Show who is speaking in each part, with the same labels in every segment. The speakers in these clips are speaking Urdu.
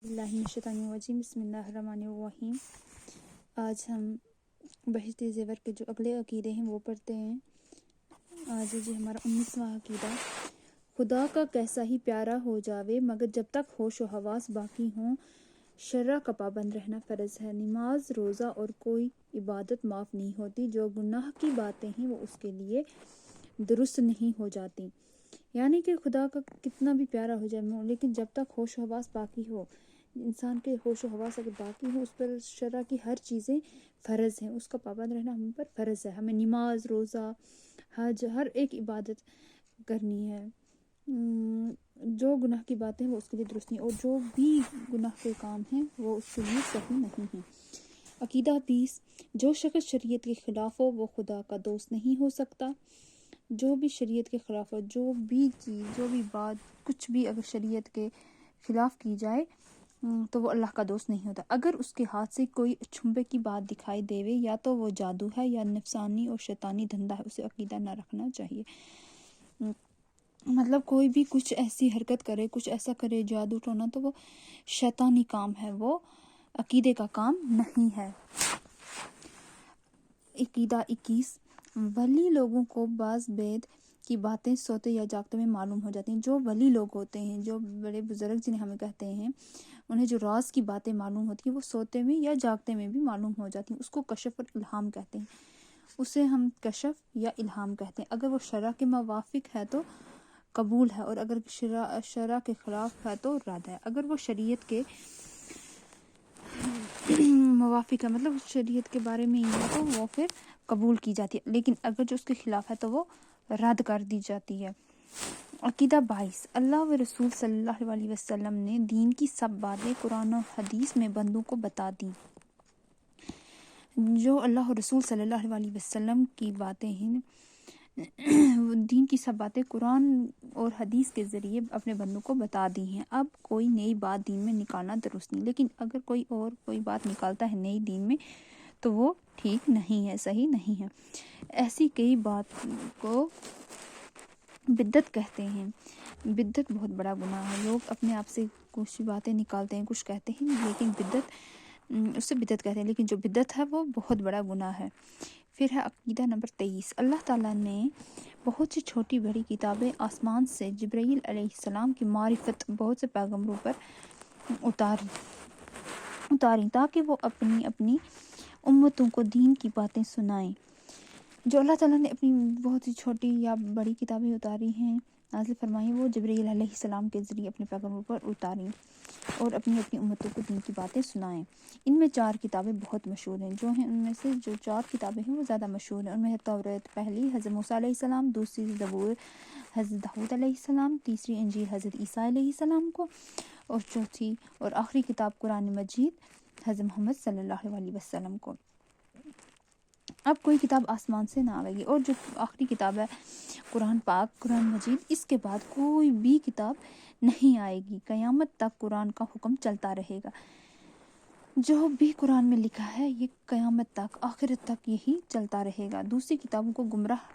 Speaker 1: بسم اللہ الرحمن الرحیم۔ آج ہم بہشت زیور کے جو اگلے عقیدے ہیں وہ پڑھتے ہیں۔ آج ہے ہمارا 19واں عقیدہ۔ خدا کا کیسا ہی پیارا ہو جاوے مگر جب تک ہوش و حواس باقی ہوں شرع کا پابند رہنا فرض ہے۔ نماز، روزہ اور کوئی عبادت معاف نہیں ہوتی۔ جو گناہ کی باتیں ہیں وہ اس کے لیے درست نہیں ہو جاتی۔ یعنی کہ خدا کا کتنا بھی پیارا ہو جائے لیکن جب تک ہوش و حواس باقی ہو، انسان کے ہوش و حواس اگر باقی ہو، اس پر شرع کی ہر چیزیں فرض ہیں، اس کا پابند رہنا ہم پر فرض ہے۔ ہمیں نماز، روزہ، حج، ہر ایک عبادت کرنی ہے۔ جو گناہ کی باتیں ہیں وہ اس کے لیے درست نہیں، اور جو بھی گناہ کے کام ہیں وہ اس کے لیے صحیح نہیں ہیں۔ عقیدہ 20۔ جو شخص شریعت کے خلاف ہو وہ خدا کا دوست نہیں ہو سکتا۔ جو بھی شریعت کے خلاف ہو، جو بھی چیز، جو بھی بات، کچھ بھی اگر شریعت کے خلاف کی جائے تو وہ اللہ کا دوست نہیں ہوتا۔ اگر اس کے ہاتھ سے کوئی اچھمبے کی بات دکھائی دیوے یا تو وہ جادو ہے یا نفسانی اور شیطانی دھندا ہے، اسے عقیدہ نہ رکھنا چاہیے۔ مطلب کوئی بھی کچھ ایسی حرکت کرے، کچھ ایسا کرے، جادو ٹونا، تو وہ شیطانی کام ہے، وہ عقیدے کا کام نہیں ہے۔ عقیدہ 21۔ ولی لوگوں کو بعض بید کی باتیں سوتے یا جاگتے میں معلوم ہو جاتی ہیں۔ جو ولی لوگ ہوتے ہیں، جو بڑے بزرگ جنہیں ہمیں کہتے ہیں، انہیں جو راز کی باتیں معلوم ہوتی ہیں وہ سوتے میں یا جاگتے میں بھی معلوم ہو جاتی ہیں۔ اس کو کشف اور الہام کہتے ہیں۔ اسے ہم کشف یا الہام کہتے ہیں۔ اگر وہ شرع کے موافق ہے تو قبول ہے، اور اگر شرع کے خلاف ہے تو رد ہے۔ اگر وہ شریعت کے موافق ہے، مطلب شریعت کے بارے میں ہی ہے، تو وہ پھر قبول کی جاتی ہے، لیکن اگر جو اس کے خلاف ہے تو وہ رد کر دی جاتی ہے۔ عقیدہ 22۔ اللہ و رسول صلی اللہ علیہ وسلم نے دین کی سب باتیں قرآن و حدیث میں بندوں کو بتا دیں۔ جو اللہ و رسول صلی اللہ علیہ وسلم کی باتیں ہیں، دین کی سب باتیں قرآن اور حدیث کے ذریعے اپنے بندوں کو بتا دی ہیں۔ اب کوئی نئی بات دین میں نکالنا درست نہیں، لیکن اگر کوئی اور کوئی بات نکالتا ہے نئی دین میں تو وہ ٹھیک نہیں ہے، صحیح نہیں ہے۔ ایسی کئی بات کو بدعت کہتے ہیں۔ بدعت بہت بڑا گناہ ہے۔ لوگ اپنے آپ سے کچھ باتیں نکالتے ہیں، کچھ کہتے ہیں، لیکن اس سے بدعت کہتے ہیں، لیکن جو بدعت ہے وہ بہت بڑا گناہ ہے۔ پھر ہے عقیدہ نمبر 23۔ اللہ تعالیٰ نے بہت سی چھوٹی بڑی کتابیں آسمان سے جبرائیل علیہ السلام کی معرفت بہت سے پیغمبروں پر اتاری تاکہ وہ اپنی اپنی امتوں کو دین کی باتیں سنائیں۔ جو اللہ تعالیٰ نے اپنی بہت سی چھوٹی یا بڑی کتابیں اتاری ہیں، نازل فرمائی، وہ جبرائیل علیہ السلام کے ذریعے اپنے پیغمبروں پر اتاریں اور اپنی اپنی امتوں کو دین کی باتیں سنائیں۔ ان میں 4 کتابیں بہت مشہور ہیں۔ جو ہیں ان میں سے جو 4 کتابیں ہیں وہ زیادہ مشہور ہیں۔ ان میں ہے توریت، پہلی حضرت موسیٰ علیہ السلام، دوسری زبور حضرت داؤد علیہ السلام، تیسری انجیل حضرت عیسیٰ علیہ السلام کو، اور چوتھی اور آخری کتاب قرآن مجید حضرت محمد صلی اللہ علیہ وسلم کو۔ اب کوئی کتاب آسمان سے نہ آئے گی، اور جو آخری کتاب ہے قرآن پاک، قرآن مجید، اس کے بعد کوئی بھی کتاب نہیں آئے گی۔ قیامت تک قرآن کا حکم چلتا رہے گا۔ جو بھی قرآن میں لکھا ہے یہ قیامت تک، آخرت تک یہی چلتا رہے گا۔ دوسری کتابوں کو گمراہ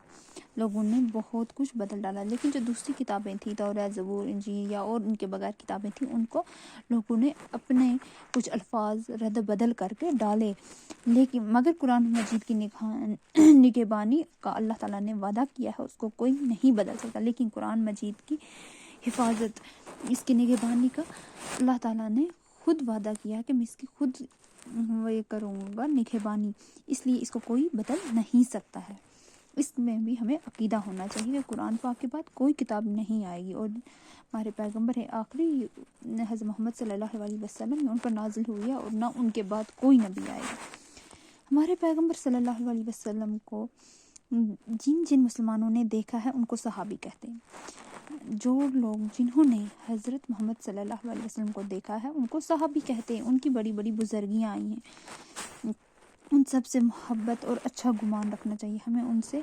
Speaker 1: لوگوں نے بہت کچھ بدل ڈالا، لیکن جو دوسری کتابیں تھیں، توریت، زبور، انجیل یا اور ان کے بغیر کتابیں تھیں، ان کو لوگوں نے اپنے کچھ الفاظ رد بدل کر کے ڈالے، لیکن مگر قرآن مجید کی نگہبانی کا اللہ تعالیٰ نے وعدہ کیا ہے، اس کو کوئی نہیں بدل سکتا۔ لیکن قرآن مجید کی حفاظت، اس کی نگہبانی کا اللہ تعالیٰ نے خود وعدہ کیا کہ میں اس کی خود وہ کروں گا نگہبانی، اس لیے اس کو کوئی بدل نہیں سکتا ہے۔ اس میں بھی ہمیں عقیدہ ہونا چاہیے کہ قرآن پاک کے بعد کوئی کتاب نہیں آئے گی، اور ہمارے پیغمبر ہے آخری حضرت محمد صلی اللہ علیہ وسلم، ان پر نازل ہوئی ہے، اور نہ ان کے بعد کوئی نبی آئے گا۔ ہمارے پیغمبر صلی اللہ علیہ وسلم کو جن مسلمانوں نے دیکھا ہے ان کو صحابی کہتے ہیں۔ جو لوگ جنہوں نے حضرت محمد صلی اللہ علیہ وسلم کو دیکھا ہے ان کو صحابی کہتے ہیں۔ ان کی بڑی بڑی بزرگیاں آئی ہیں، ان سب سے محبت اور اچھا گمان رکھنا چاہیے۔ ہمیں ان سے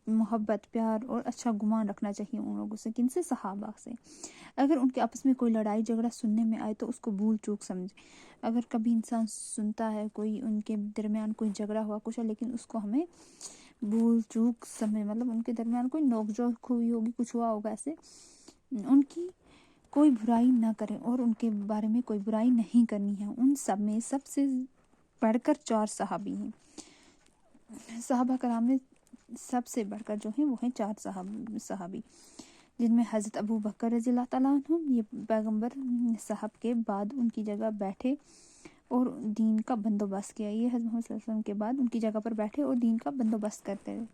Speaker 1: محبت، پیار اور اچھا گمان رکھنا چاہیے۔ ان لوگوں سے، کن سے؟ صحابہ سے۔ اگر ان کے آپس میں کوئی لڑائی جھگڑا سننے میں آئے تو اس کو بھول چوک سمجھے۔ اگر کبھی انسان سنتا ہے کوئی ان کے درمیان کوئی جھگڑا ہوا کچھ ہے، لیکن اس کو ہمیں بھول چوک سمجھے، مطلب ان کے درمیان کوئی نوک جھوک ہوئی ہوگی، کچھ ہوا ہوگا ایسے، ان کی کوئی برائی نہ کریں اور ان کے بارے میں کوئی برائی نہیں کرنی ہے۔ ان سب میں سب سے بڑھ کر 4 صحابی ہیں۔ صحابہ کرام میں سب سے بڑھ کر جو ہیں وہ ہیں 4 صحابی، جن میں حضرت ابو بکر رضی اللہ تعالیٰ عنہ، یہ پیغمبر صاحب کے بعد ان کی جگہ بیٹھے اور دین کا بندوبست کیا۔ یہ حضرت محمد صلی اللہ علیہ وسلم کے بعد ان کی جگہ پر بیٹھے اور دین کا بندوبست کرتے رہے،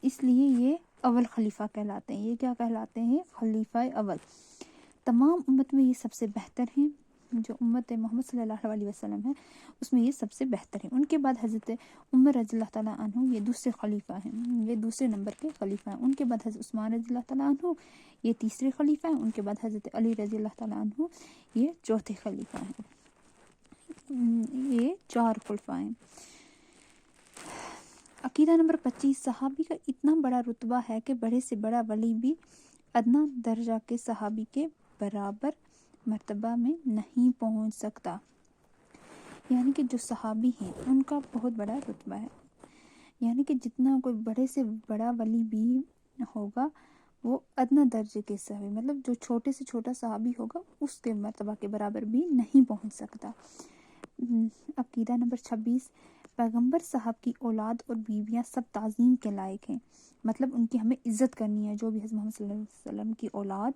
Speaker 1: اس لیے یہ اول خلیفہ کہلاتے ہیں۔ یہ کیا کہلاتے ہیں؟ خلیفہ اول۔ تمام امت میں یہ سب سے بہتر ہیں، جو امت محمد صلی اللہ علیہ وسلم ہے اس میں یہ سب سے بہتر ہیں۔ ان کے بعد حضرت عمر رضی اللہ تعالیٰ عنہ یہ دوسرے خلیفہ ہیں، یہ دوسرے نمبر کے خلیفہ ہیں۔ ان کے بعد حضرت عثمان رضی اللہ تعالیٰ عنہ یہ تیسرے خلیفہ ہیں۔ ان کے بعد حضرت علی رضی اللہ تعالیٰ عنہ یہ چوتھے خلیفہ ہیں۔ یہ 4 خلفاء ہیں۔ عقیدہ نمبر 25، صحابی کا اتنا بڑا رتبہ ہے کہ بڑے سے بڑا ولی بھی ادنا درجہ کے صحابی کے برابر مرتبہ میں نہیں پہنچ سکتا، یعنی کہ جو صحابی ہیں ان کا بہت بڑا رتبہ ہے، یعنی کہ جتنا کوئی بڑے سے بڑا ولی بھی ہوگا وہ ادنا درجے کے صحابی، مطلب جو چھوٹے سے چھوٹا صحابی ہوگا اس کے مرتبہ کے برابر بھی نہیں پہنچ سکتا۔ عقیدہ نمبر 26، پیغمبر صاحب کی اولاد اور بیویاں سب تعظیم کے لائق ہیں، مطلب ان کی ہمیں عزت کرنی ہے، جو بھی حضرت محمد صلی اللہ علیہ وسلم کی اولاد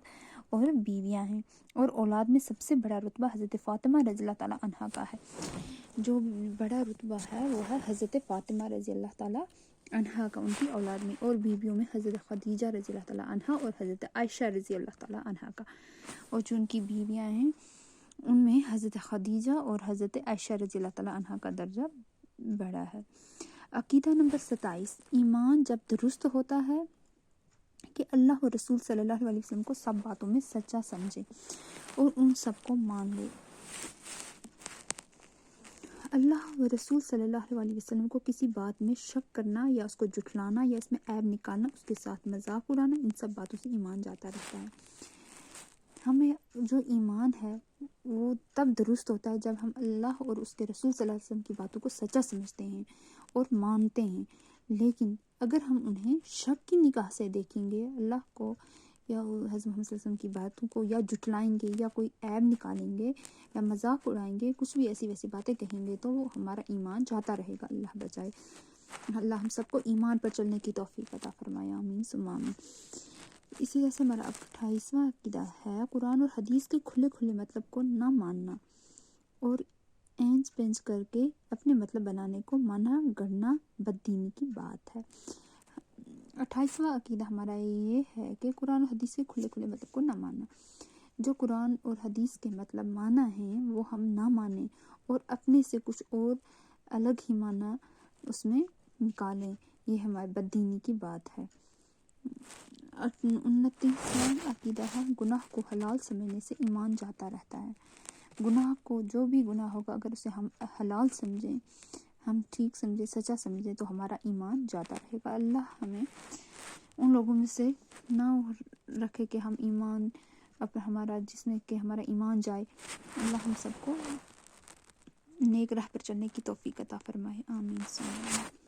Speaker 1: اور بیویاں ہیں۔ اور اولاد میں سب سے بڑا رتبہ حضرت فاطمہ رضی اللہ تعالیٰ عنہا کا ہے، جو بڑا رتبہ ہے وہ ہے حضرت فاطمہ رضی اللہ تعالیٰ عنہا کا، ان کی اولاد میں۔ اور بیویوں میں حضرت خدیجہ رضی اللہ تعالیٰ عنہا اور حضرت عائشہ رضی اللہ تعالیٰ عنہا کا، اور جو ان کی بیویاں ہیں ان میں حضرت خدیجہ اور حضرت عائشہ رضی اللہ تعالیٰ عنہا کا درجہ بڑا ہے۔ عقیدہ نمبر 27، ایمان جب درست ہوتا ہے کہ اللہ و رسول صلی اللہ علیہ وسلم کو سب باتوں میں سچا سمجھے اور ان سب کو مان لے۔ اللہ و رسول صلی اللہ علیہ وسلم کو کسی بات میں شک کرنا یا اس کو جھٹلانا یا اس میں عیب نکالنا، اس کے ساتھ مذاق اڑانا، ان سب باتوں سے ایمان جاتا رہتا ہے۔ ہمیں جو ایمان ہے وہ تب درست ہوتا ہے جب ہم اللہ اور اس کے رسول صلی اللہ علیہ وسلم کی باتوں کو سچا سمجھتے ہیں اور مانتے ہیں، لیکن اگر ہم انہیں شک کی نگاہ سے دیکھیں گے، اللہ کو یا حضرت محمد صلی اللہ علیہ وسلم کی باتوں کو یا جھٹلائیں گے یا کوئی عیب نکالیں گے یا مذاق اڑائیں گے، کچھ بھی ایسی ویسی باتیں کہیں گے، تو وہ ہمارا ایمان جاتا رہے گا۔ اللہ بچائے۔ اللہ ہم سب کو ایمان پر چلنے کی توفیق عطا فرمائے، آمین ثم آمین۔ اسی طرح سے ہمارا 28واں عقیدہ ہے قرآن اور حدیث کے کھلے کھلے مطلب کو نہ ماننا اور اینچ پینچ کر کے اپنے مطلب بنانے کو منع گڑنا بددینی کی بات ہے۔ 28واں عقیدہ ہمارا یہ ہے کہ قرآن اور حدیث کے کھلے کھلے مطلب کو نہ ماننا، جو قرآن اور حدیث کے مطلب معنی ہیں وہ ہم نہ مانیں اور اپنے سے کچھ اور الگ ہی معنی اس میں نکالیں، یہ ہمارے بددینی کی بات ہے۔ 29واں عقیدہ ہے گناہ کو حلال سمجھنے سے ایمان جاتا رہتا ہے۔ گناہ کو، جو بھی گناہ ہوگا، اگر اسے ہم حلال سمجھیں، ہم ٹھیک سمجھیں، سچا سمجھیں، تو ہمارا ایمان جاتا رہے گا۔ اللہ ہمیں ان لوگوں میں سے نہ رکھے کہ ہم ایمان ہمارا جس میں کہ ہمارا ایمان جائے۔ اللہ ہم سب کو نیک راہ پر چلنے کی توفیق عطا فرمائے، آمین ثم آمین۔